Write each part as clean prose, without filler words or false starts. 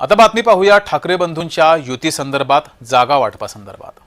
आता बातमी पाहूया ठाकरे बंधूंच्या युती संदर्भात, जागा वाटपासंदर्भात।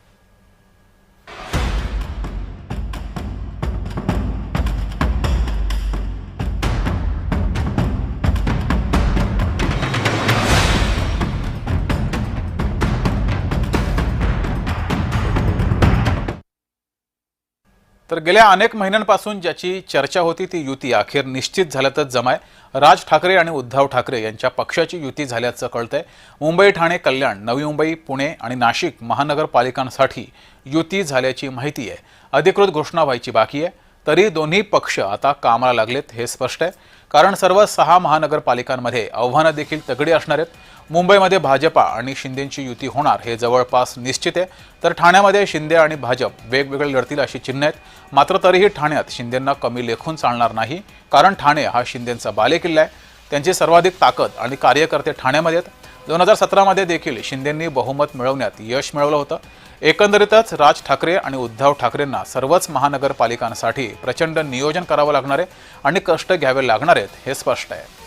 तर गेल्या अनेक महिन्यांपासून ज्याची चर्चा होती ती युती अखेर निश्चित झाल्यातच जमाय। राज ठाकरे आणि उद्धव ठाकरे यांच्या पक्षाची युती झाल्याचं कळतंय। मुंबई, ठाणे, कल्याण, नवी मुंबई, पुणे आणि नाशिक महानगरपालिकांसाठी युती झाल्याची माहिती आहे। अधिकृत घोषणा व्हायची बाकी आहे, तरी दोन्ही पक्ष आता कामाला लागलेत हे स्पष्ट आहे। कारण सर्व 6 महानगरपालिकांमध्ये आव्हानं देखील तगडी असणार आहेत। मुंबईमध्ये भाजपा आणि शिंदेंची युती होणार हे जवळपास निश्चित आहे, तर ठाण्यामध्ये शिंदे आणि भाजप वेगवेगळे लढतील अशी चिन्ह आहेत। मात्र तरीही ठाण्यात शिंदेंना कमी लेखून चालणार नाही, कारण ठाणे हा शिंदेंचा बालेकिल्ला आहे। त्यांची सर्वाधिक ताकद आणि कार्यकर्ते ठाण्यामध्ये आहेत। 2017 मध्ये देखील शिंदेंनी बहुमत मिळवण्यात यश मिळवलं होतं। एकंदरीतच राज ठाकरे आणि उद्धव ठाकरेंना सर्वच महानगरपालिकांसाठी प्रचंड नियोजन करावं लागणार आहे आणि कष्ट घ्यावे लागणार आहेत हे स्पष्ट आहे।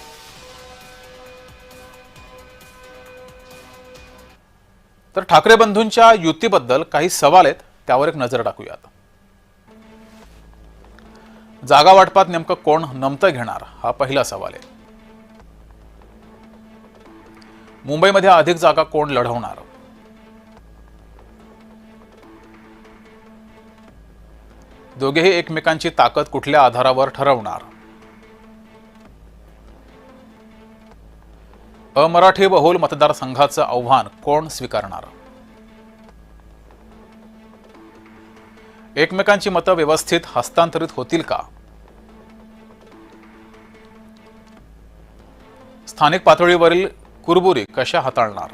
तर ठाकरे बंधूंच्या युतीबद्दल काही सवाल आहेत, त्यावर एक नजर टाकूयात। जागा वाटपात नेमकं कोण नमतं घेणार हा पहिला सवाल आहे। मुंबईमध्ये अधिक जागा कोण लढवणार? दोघेही एकमेकांची ताकद कुठल्या आधारावर ठरवणार? अमराठी बहुल मतदारसंघाचं आव्हान कोण स्वीकारणार? एकमेकांची मतं व्यवस्थित हस्तांतरित होतील का? स्थानिक पातळीवरील कुरबुरी कशा हाताळणार?